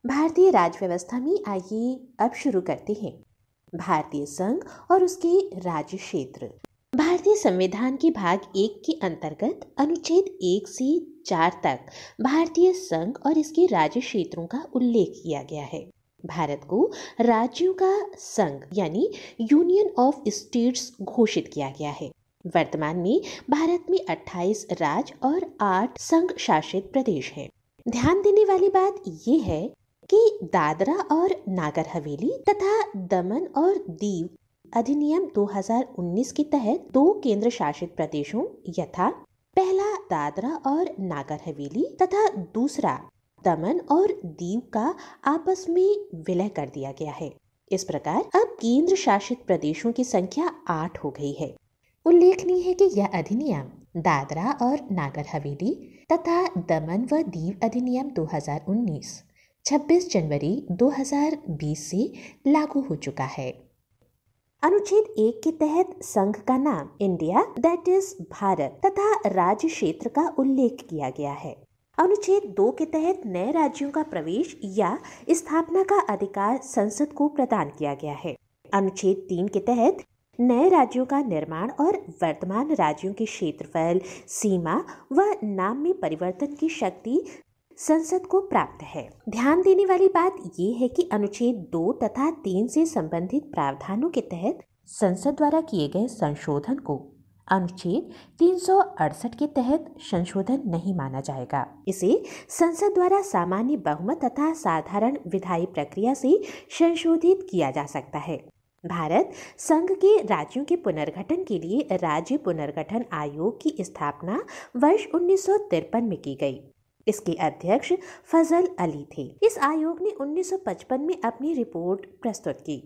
भारतीय राज्य व्यवस्था में आइए अब शुरू करते हैं भारतीय संघ और उसके राज्य क्षेत्र। भारतीय संविधान के भाग 1 के अंतर्गत अनुच्छेद 1 से 4 तक भारतीय संघ और इसके राज्य क्षेत्रों का उल्लेख किया गया है। भारत को राज्यों का संघ यानी यूनियन ऑफ स्टेट्स घोषित किया गया है। वर्तमान में भारत में 28 राज्य और 8 संघ शासित प्रदेश हैं। ध्यान देने वाली बात यह है कि दादरा और नागर हवेली तथा दमन और दीव अधिनियम 2019 के तहत 2 केंद्र शासित प्रदेशों यथा पहला दादरा और नागर हवेली तथा दूसरा दमन और दीव का आपस में विलय कर दिया गया है। इस प्रकार अब केंद्र शासित प्रदेशों की संख्या 8 हो गई है। उल्लेखनीय है कि यह अधिनियम दादरा और नागर हवेली तथा दमन व दीव अधिनियम 2019 26 जनवरी 2020 से लागू हो चुका है। अनुच्छेद 1 के तहत संघ का नाम इंडिया दैट इज भारत तथा राज्य क्षेत्र का उल्लेख किया गया है। अनुच्छेद 2 के तहत नए राज्यों का प्रवेश या स्थापना का अधिकार संसद को प्रदान किया गया है। अनुच्छेद 3 के तहत नए राज्यों का निर्माण और वर्तमान राज्यों के क्षेत्रफल, सीमा व नाम में परिवर्तन की शक्ति संसद को प्राप्त है। ध्यान देने वाली बात यह है कि अनुच्छेद 2 तथा 3 से संबंधित प्रावधानों के तहत संसद द्वारा किए गए संशोधन को अनुच्छेद 368 के तहत संशोधन नहीं माना जाएगा। इसे संसद द्वारा सामान्य बहुमत तथा साधारण विधायी प्रक्रिया से संशोधित किया जा सकता है। भारत संघ के राज्यों के पुनर्गठन के लिए राज्य पुनर्गठन आयोग की स्थापना वर्ष 1953 में की गई। इसके अध्यक्ष फजल अली थे। इस आयोग ने 1955 में अपनी रिपोर्ट प्रस्तुत की।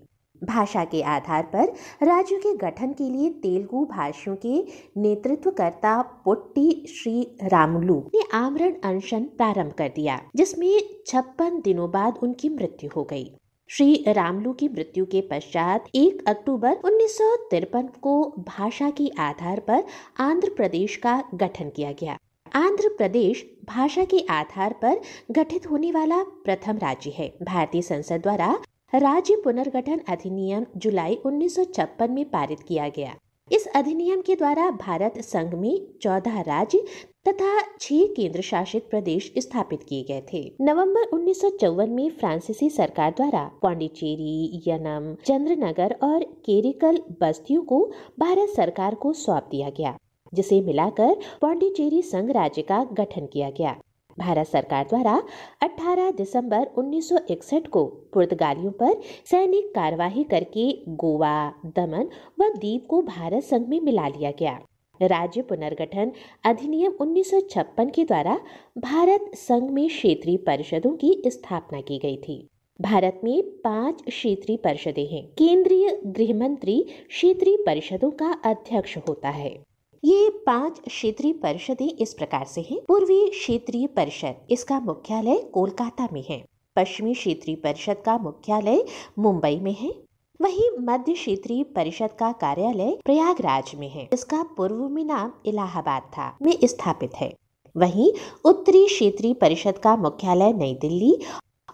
भाषा के आधार पर राज्यों के गठन के लिए तेलुगु भाषियों के नेतृत्वकर्ता पोट्टी श्री रामुलु ने आमरण अनशन प्रारंभ कर दिया, जिसमें 56 दिनों बाद उनकी मृत्यु हो गई। श्री रामुलु की मृत्यु के पश्चात 1 अक्टूबर 1953 को भाषा के आधार पर आंध्र प्रदेश का गठन किया गया। आंध्र प्रदेश भाषा के आधार पर गठित होने वाला प्रथम राज्य है। भारतीय संसद द्वारा राज्य पुनर्गठन अधिनियम जुलाई 1956 में पारित किया गया। इस अधिनियम के द्वारा भारत संघ में 14 राज्य तथा 6 केंद्र शासित प्रदेश स्थापित किए गए थे। नवंबर 1954 में फ्रांसीसी सरकार द्वारा पांडिचेरी, यनम, चंद्रनगर और केरिकल बस्तियों को भारत सरकार को सौंप दिया गया, जिसे मिलाकर पांडिचेरी संघ राज्य का गठन किया गया। भारत सरकार द्वारा 18 दिसंबर 1961 को पुर्तगालियों पर सैनिक कार्यवाही करके गोवा, दमन व दीव को भारत संघ में मिला लिया गया। राज्य पुनर्गठन अधिनियम 1956 के द्वारा भारत संघ में क्षेत्रीय परिषदों की स्थापना की गई थी। भारत में 5 क्षेत्रीय परिषदें हैं। केंद्रीय गृह मंत्री क्षेत्रीय परिषदों का अध्यक्ष होता है। ये 5 क्षेत्रीय परिषदें इस प्रकार से हैं। पूर्वी क्षेत्रीय परिषद, इसका मुख्यालय कोलकाता में है। पश्चिमी क्षेत्रीय परिषद का मुख्यालय मुंबई में है। वहीं मध्य क्षेत्रीय परिषद का कार्यालय प्रयागराज में है। इसका पूर्व में नाम इलाहाबाद था, में स्थापित है। वहीं उत्तरी क्षेत्रीय परिषद का मुख्यालय नई दिल्ली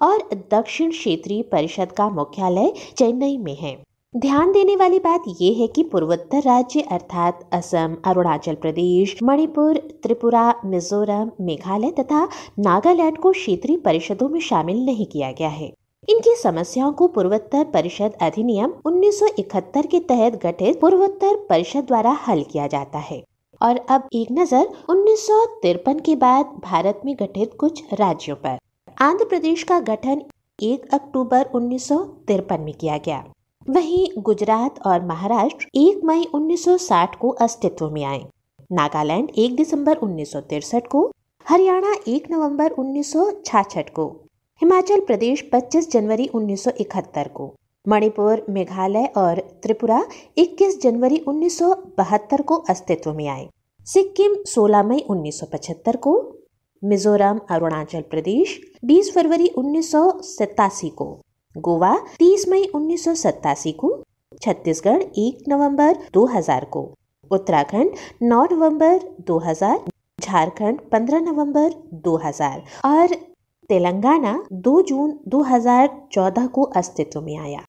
और दक्षिण क्षेत्रीय परिषद का मुख्यालय चेन्नई में है। ध्यान देने वाली बात यह है कि पूर्वोत्तर राज्य अर्थात असम, अरुणाचल प्रदेश, मणिपुर, त्रिपुरा, मिजोरम, मेघालय तथा नागालैंड को क्षेत्रीय परिषदों में शामिल नहीं किया गया है। इनकी समस्याओं को पूर्वोत्तर परिषद अधिनियम 1971 के तहत गठित पूर्वोत्तर परिषद द्वारा हल किया जाता है। और अब एक नजर 1953 के बाद भारत में गठित कुछ राज्यों पर। आंध्र प्रदेश का गठन 1 अक्टूबर 1953 में किया गया। वहीं गुजरात और महाराष्ट्र 1 मई 1960 को अस्तित्व में आए। नागालैंड 1 दिसंबर 1963 को, हरियाणा 1 नवंबर 1966 को, हिमाचल प्रदेश 25 जनवरी 1971 को, मणिपुर, मेघालय और त्रिपुरा 21 जनवरी 1972 को अस्तित्व में आए। सिक्किम 16 मई 1975 को, मिजोरम, अरुणाचल प्रदेश 20 फरवरी 1987 को, गोवा 30 मई 1987 को, छत्तीसगढ़ 1 नवंबर 2000 को, उत्तराखंड 9 नवंबर 2000, झारखंड 15 नवंबर 2000 और तेलंगाना 2 जून 2014 को अस्तित्व में आया।